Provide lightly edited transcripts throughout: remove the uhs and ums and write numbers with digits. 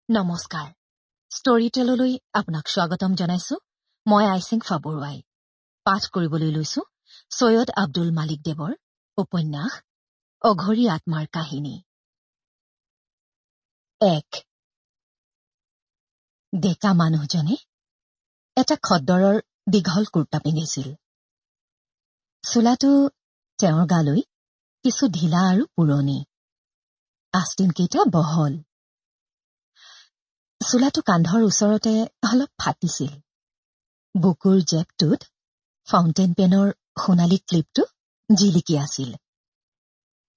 নমস্কাৰ ষ্টৰী টেললৈ আপোনাক স্বাগতম জনাইছো মই আইচিং ফাবৰুৱাই পাঠ কৰিবলৈ লৈছো সৈয়দ আব্দুল মালিক দেৱৰ উপন্যাস অঘৰী আত্মাৰ কাহিনী 1 ডেকা মানুহজনে এটা খদ্দৰৰ দীঘল কুৰ্তা পিন্ধিছিল চোলাটো তেওঁৰ গালৈ কিছু ঢিলা আৰু পুৰণি আস্তিনকেইটা বহল চোলাটো কান্ধৰ ওচৰতে অলপ ফাটিছিল বুকুৰ জেপটোত ফাউণ্টেন পেনৰ সোণালী ক্লিপটো জিলিকি আছিল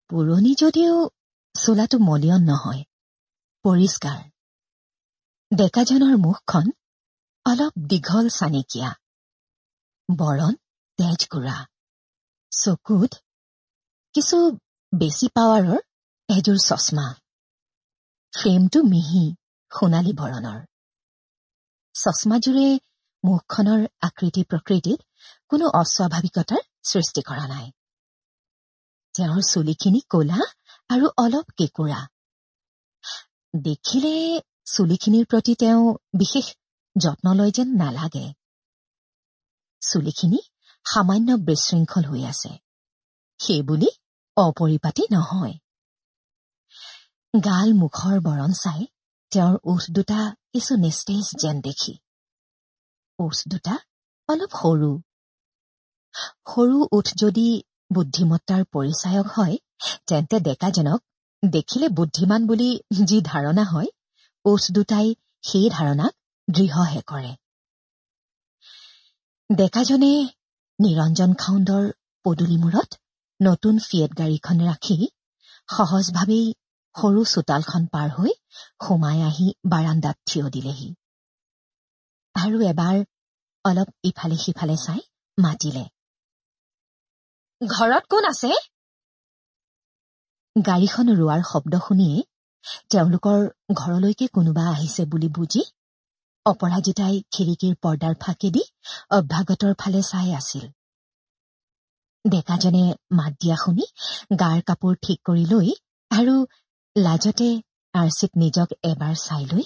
পুৰণি যদিও চোলাটো মলিয়ন নহয় পৰিষ্কাৰ ডেকাজনৰ মুখখন অলপ দীঘল চানিকীয়া বৰণ তেজগুৰা চকুত কিছু বেছি পাৱাৰৰ এযোৰ চশমা ফ্ৰেমটো মিহি সোণালী বৰণৰ চশমাযোৰে মুখখনৰ আকৃতি প্ৰকৃতিত কোনো অস্বাভাৱিকতাৰ সৃষ্টি কৰা নাই তেওঁৰ চুলিখিনি ক'লা আৰু অলপ কেঁকুৰা দেখিলে চুলিখিনিৰ প্ৰতি তেওঁ বিশেষ যত্ন লয় যেন নালাগে চুলিখিনি সামান্য বিশৃংখল হৈ আছে সেইবুলি অপৰিপাটি নহয় গাল মুখৰ বৰণ চাই তেওঁৰ ওঠ দুটা কিছু নিস্তেজ যেন দেখি ওঠ দুটা অলপ সৰু সৰু ওঠ যদি বুদ্ধিমত্তাৰ পৰিচায়ক হয় তেন্তে ডেকাজনক দেখিলে বুদ্ধিমান বুলি যি ধাৰণা হয় ওঠ দুটাই সেই ধাৰণাক দৃঢ়হে কৰে ডেকাজনে নিৰঞ্জন খাউণ্ডৰ পদূলিমূৰত নতুন ফিয়েট গাড়ীখন ৰাখি সহজভাৱেই সৰু চোতালখন পাৰ হৈ সোমাই আহি বাৰাণ্ডাত থিয় দিলেহি আৰু এবাৰ অলপ ইফালে সিফালে চাই মাতিলে ঘৰত কোন আছে গাড়ীখন ৰোৱাৰ শব্দ শুনিয়ে তেওঁলোকৰ ঘৰলৈকে কোনোবা আহিছে বুলি বুজি অপৰাজিতাই খিৰিকীৰ পৰ্দাৰ ফাঁকেদি অভ্যাগতৰ ফালে চাই আছিল ডেকাজনে মাত দিয়া শুনি গাৰ কাপোৰ ঠিক কৰি লৈ আৰু লাজতে আৰ্চিত নিজক এবাৰ চাই লৈ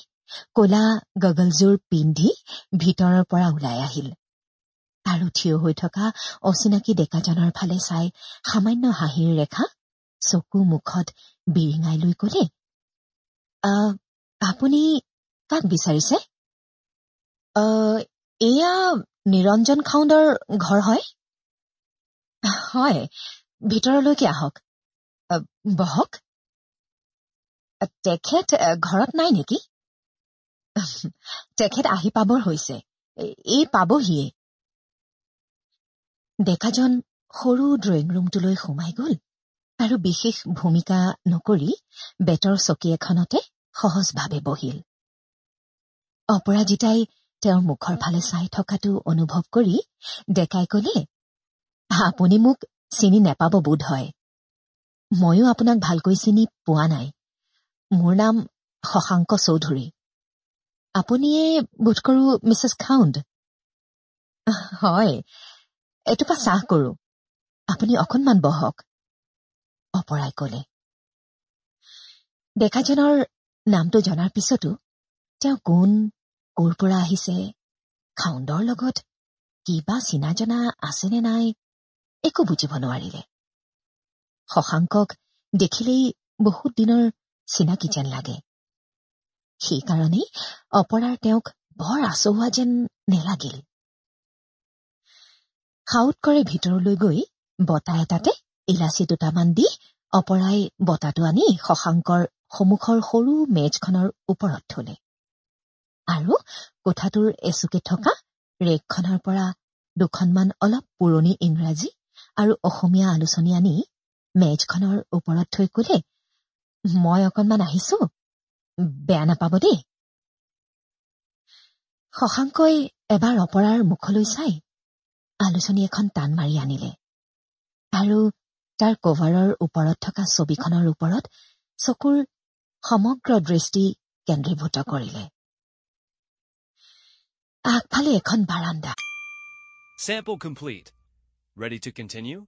কলা গগলযোৰ পিন্ধি ভিতৰৰ পৰা ওলাই আহিল আৰু থিয় হৈ থকা অচিনাকি ডেকাজনৰ ফালে চাই সামান্য হাঁহিৰ ৰেখা চকু মুখত বিৰিঙাই লৈ কলে আপুনি কাক বিচাৰিছে এয়া নিৰঞ্জন খাউণ্ডৰ ঘৰ হয় হয় ভিতৰলৈকে আহক বহক তেখেত ঘৰত নাই নেকি তেখেত আহি পাবৰ হৈছে এই পাবহিয়ে ডেকাজন সৰু ড্ৰয়িং ৰুমটোলৈ সোমাই গল আৰু বিশেষ ভূমিকা নকৰি বেতৰ চকী এখনতে সহজভাৱে বহিল অপৰাজিতাই তেওঁৰ মুখৰ ফালে চাই থকাটো অনুভৱ কৰি ডেকাই কলে আপুনি মোক চিনি নেপাব বোধ হয় ময়ো আপোনাক ভালকৈ চিনি পোৱা নাই মোৰ নাম শশাংক চৌধুৰী আপুনিয়ে বোধ কৰো মিছেছ খাউণ্ড হয় এটোপা চাহ কৰো আপুনি অকণমান বহক অপৰাই কলে ডেকাজনৰ নামটো জনাৰ পিছতো তেওঁ কোন ক'ৰ পৰা আহিছে খাউণ্ডৰ লগত কিবা চিনা জনা আছেনে নাই একো বুজিব নোৱাৰিলে শশাংকক দেখিলেই বহুত দিনৰ চিনাকি যেন লাগে সেইকাৰণেই অপৰাৰ তেওঁক বৰ আচহুৱা যেন নেলাগিল সাউৎ কৰে ভিতৰলৈ গৈ বঁটা এটাতে ইলাচি দুটামান দি অপৰাই বঁটাটো আনি শশাংকৰ সন্মুখৰ সৰু মেজখনৰ ওপৰত থলে আৰু কোঠাটোৰ এচুকে থকা ৰেকখনৰ পৰা দুখনমান অলপ পুৰণি ইংৰাজী আৰু অসমীয়া আলোচনী আনি মেজখনৰ ওপৰত থৈ কলে মই অকণমান আহিছো বেয়া নাপাব দেই শশাংকই এবাৰ অপৰাৰ মুখলৈ চাই আলোচনী এখন টান মাৰি আনিলে আৰু তাৰ কভাৰৰ ওপৰত থকা ছবিখনৰ ওপৰত চকুৰ সমগ্ৰ দৃষ্টি কেন্দ্ৰীভূত কৰিলে আগফালে এখন বাৰাণ্ডা Sample complete. Ready to continue?